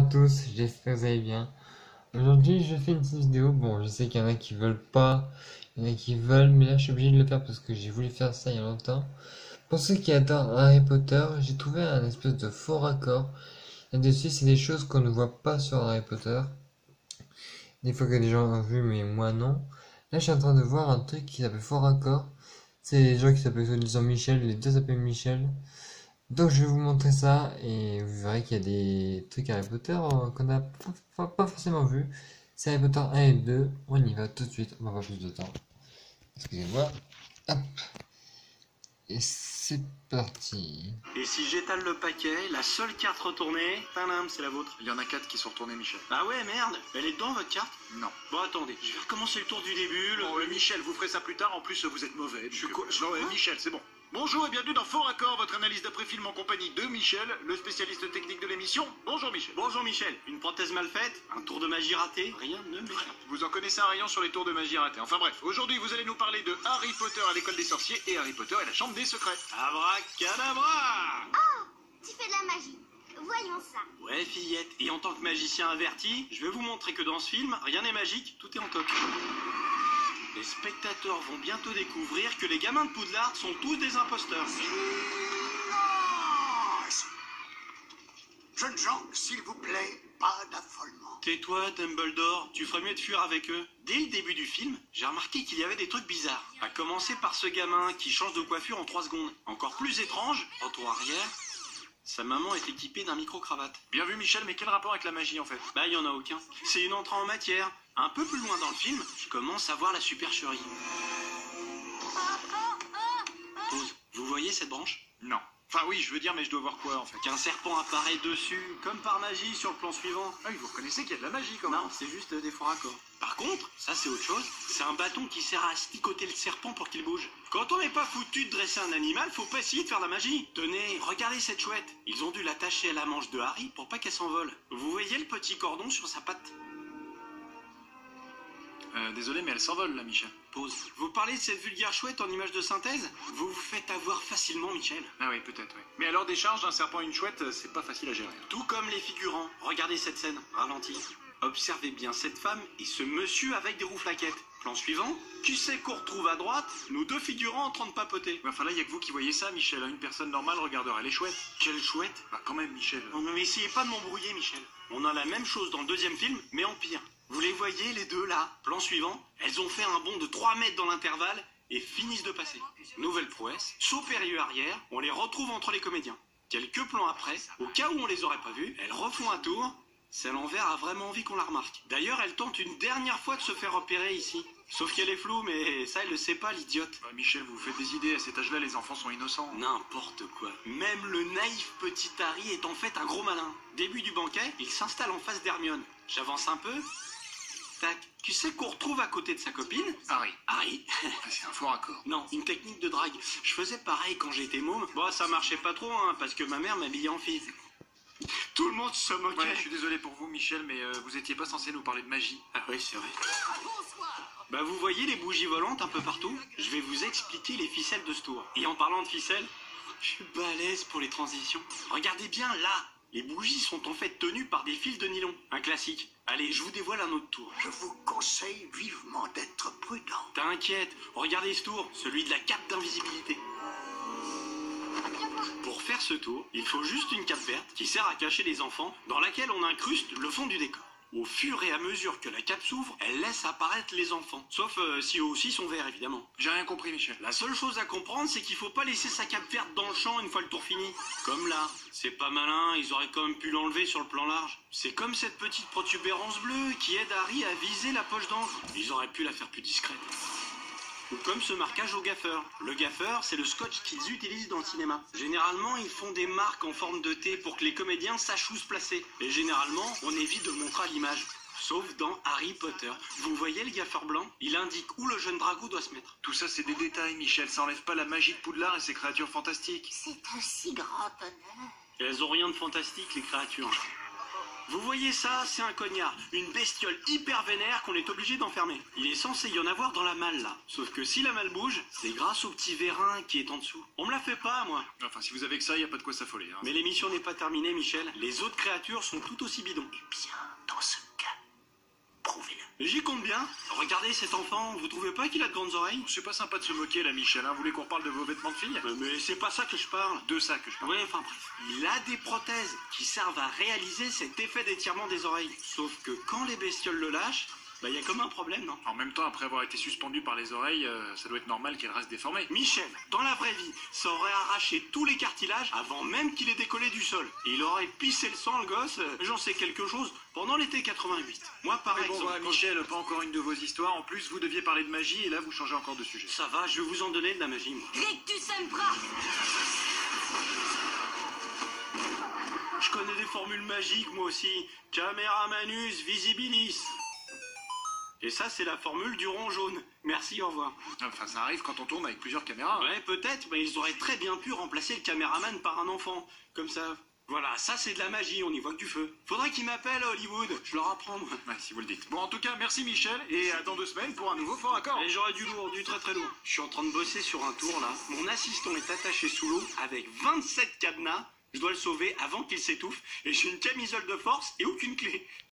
tous, j'espère que vous allez bien. Aujourd'hui, je fais une petite vidéo. Bon, je sais qu'il y en a qui veulent pas, il y en a qui veulent, mais là, je suis obligé de le faire parce que j'ai voulu faire ça il y a longtemps. Pour ceux qui adorent Harry Potter, j'ai trouvé un espèce de faux raccord. Là-dessus, c'est des choses qu'on ne voit pas sur Harry Potter. Des fois que des gens ont vu, mais moi non. Là, je suis en train de voir un truc qui s'appelle faux raccord. C'est les gens qui s'appellent soi-disant Michel, les deux s'appellent Michel. Donc je vais vous montrer ça et vous verrez qu'il y a des trucs Harry Potter qu'on n'a pas forcément vu. C'est Harry Potter 1 et 2, on y va tout de suite, on va pas plus de temps. Excusez-moi. Hop. Et c'est parti. Et si j'étale le paquet, la seule carte retournée, tadam, c'est la vôtre. Il y en a 4 qui sont retournés, Michel. Ah ouais, merde, elle est dedans votre carte? Non. Bon, attendez, je vais recommencer le tour du début. Michel, vous ferez ça plus tard. En plus, vous êtes mauvais. Je suis quoi? Non, Michel, c'est bon. Bonjour et bienvenue dans Faux Raccord, votre analyse d'après-film en compagnie de Michel, le spécialiste technique de l'émission. Bonjour Michel. Bonjour Michel, une prothèse mal faite, un tour de magie raté, rien ne m'échappe. Vous en connaissez un rayon sur les tours de magie ratés. Enfin bref, aujourd'hui vous allez nous parler de Harry Potter à l'école des sorciers et Harry Potter et la chambre des secrets. Abracadabra! Oh, tu fais de la magie. Voyons ça. Ouais fillette, et en tant que magicien averti, je vais vous montrer que dans ce film, rien n'est magique, tout est en toc. Les spectateurs vont bientôt découvrir que les gamins de Poudlard sont tous des imposteurs. Jeunes gens, s'il vous plaît, pas d'affolement. Tais-toi, Dumbledore, tu ferais mieux de fuir avec eux. Dès le début du film, j'ai remarqué qu'il y avait des trucs bizarres. À commencer par ce gamin qui change de coiffure en 3 secondes. Encore plus étrange, retour arrière, sa maman est équipée d'un micro-cravate. Bien vu Michel, mais quel rapport avec la magie en fait? Bah, y en a aucun. C'est une entrée en matière. Un peu plus loin dans le film, je commence à voir la supercherie. Pause. Vous voyez cette branche? Non. Enfin oui, je veux dire, mais je dois voir quoi en fait? Qu'un serpent apparaît dessus, comme par magie sur le plan suivant. Ah oui, vous reconnaissez qu'il y a de la magie quand même. Non, c'est juste des faux raccords. Par contre, ça c'est autre chose, c'est un bâton qui sert à asticoter le serpent pour qu'il bouge. Quand on n'est pas foutu de dresser un animal, faut pas essayer de faire de la magie. Tenez, regardez cette chouette. Ils ont dû l'attacher à la manche de Harry pour pas qu'elle s'envole. Vous voyez le petit cordon sur sa patte? Désolé, mais elle s'envole là, Michel. Pause. Vous parlez de cette vulgaire chouette en image de synthèse? Vous vous faites avoir facilement, Michel. Ah oui, peut-être, oui. Mais alors, des charges d'un serpent et une chouette, c'est pas facile à gérer. Tout comme les figurants. Regardez cette scène, ralenti. Observez bien cette femme et ce monsieur avec des rouflaquettes. Plan suivant. Qui c'est qu'on retrouve à droite? Nos deux figurants en train de papoter. Mais enfin là, il y a que vous qui voyez ça, Michel. Une personne normale regarderait les chouettes. Quelle chouette? Bah quand même, Michel. Non mais essayez pas de m'embrouiller, Michel. On a la même chose dans le deuxième film, mais en pire. Vous les voyez les deux là? Plan suivant. Elles ont fait un bond de 3 mètres dans l'intervalle et finissent de passer. Nouvelle prouesse. Saut périlleux arrière. On les retrouve entre les comédiens. Quelques plans après, au cas où on les aurait pas vus, elles refont un tour. Celle en vert a vraiment envie qu'on la remarque. D'ailleurs, elle tente une dernière fois de se faire repérer ici. Sauf qu'elle est floue, mais ça, elle le sait pas, l'idiote. Bah, Michel, vous faites des idées. À cet âge-là, les enfants sont innocents. N'importe quoi. Même le naïf petit Harry est en fait un gros malin. Début du banquet, il s'installe en face d'Hermione. J'avance un peu. Tac. Tu sais qu'on retrouve à côté de sa copine? Harry. Harry. C'est un faux raccord. Non, une technique de drague. Je faisais pareil quand j'étais môme. Bon, ça marchait pas trop, hein, parce que ma mère m'habillait en fille. Tout le monde se moquait. Ouais, je suis désolé pour vous, Michel, mais vous étiez pas censé nous parler de magie. Ah oui, c'est vrai. Bah vous voyez les bougies volantes un peu partout? Je vais vous expliquer les ficelles de ce tour. Et en parlant de ficelles, je suis balèze pour les transitions. Regardez bien là. Les bougies sont en fait tenues par des fils de nylon. Un classique. Allez, je vous dévoile un autre tour. Je vous conseille vivement d'être prudent. T'inquiète, regardez ce tour, celui de la cape d'invisibilité. Pour faire ce tour, il faut juste une cape verte qui sert à cacher les enfants, dans laquelle on incruste le fond du décor. Au fur et à mesure que la cape s'ouvre, elle laisse apparaître les enfants. Sauf si eux aussi sont verts, évidemment. J'ai rien compris, Michel. La seule chose à comprendre, c'est qu'il faut pas laisser sa cape verte dans le champ une fois le tour fini. Comme là. C'est pas malin, ils auraient quand même pu l'enlever sur le plan large. C'est comme cette petite protubérance bleue qui aide Harry à viser la poche d'encre. Ils auraient pu la faire plus discrète. Ou comme ce marquage au gaffeur. Le gaffeur, c'est le scotch qu'ils utilisent dans le cinéma. Généralement, ils font des marques en forme de T pour que les comédiens sachent où se placer. Et généralement, on évite de montrer à l'image. Sauf dans Harry Potter. Vous voyez le gaffeur blanc? Il indique où le jeune dragon doit se mettre. Tout ça, c'est des détails, Michel. Ça enlève pas la magie de Poudlard et ses créatures fantastiques. C'est un si grand honneur. Et elles ont rien de fantastique, les créatures. Vous voyez ça, c'est un cognard, une bestiole hyper vénère qu'on est obligé d'enfermer. Il est censé y en avoir dans la malle là. Sauf que si la malle bouge, c'est grâce au petit vérin qui est en dessous. On me la fait pas, moi. Enfin, si vous avez que ça, y a pas de quoi s'affoler. Hein. Mais l'émission n'est pas terminée, Michel. Les autres créatures sont tout aussi bidons. Bien, dans ce cas, prouvez-le. J'y compte bien. Regardez cet enfant, vous trouvez pas qu'il a de grandes oreilles? C'est pas sympa de se moquer là, Michel. Hein. Vous voulez qu'on parle de vos vêtements de fille? Mais c'est pas ça que je parle. De ça que je parle. Ouais, enfin bref. Il a des prothèses qui servent à réaliser cet effet d'étirement des oreilles. Sauf que quand les bestioles le lâchent, bah y a comme un problème, non? En même temps, après avoir été suspendu par les oreilles, ça doit être normal qu'elle reste déformée. Michel, dans la vraie vie, ça aurait arraché tous les cartilages avant même qu'il ait décollé du sol. Et il aurait pissé le sang, le gosse, j'en sais quelque chose, pendant l'été 88. Moi, par Mais bon, exemple... voilà, Michel, pas encore une de vos histoires. En plus, vous deviez parler de magie et là, vous changez encore de sujet. Ça va, je vais vous en donner de la magie, moi. Rictus Sempra. Je connais des formules magiques, moi aussi. Camera manus visibilis. Et ça, c'est la formule du rond jaune. Merci, au revoir. Enfin, ça arrive quand on tourne avec plusieurs caméras. Ouais, peut-être, mais ils auraient très bien pu remplacer le caméraman par un enfant. Comme ça. Voilà, ça c'est de la magie, on y voit que du feu. Faudrait qu'ils m'appellent à Hollywood, je leur apprends, moi. Ouais, si vous le dites. Bon, en tout cas, merci Michel, et à dans 2 semaines pour un nouveau fort accord. Et j'aurais du lourd, du très très lourd. Je suis en train de bosser sur un tour, là. Mon assistant est attaché sous l'eau avec 27 cadenas. Je dois le sauver avant qu'il s'étouffe. Et j'ai une camisole de force et aucune clé.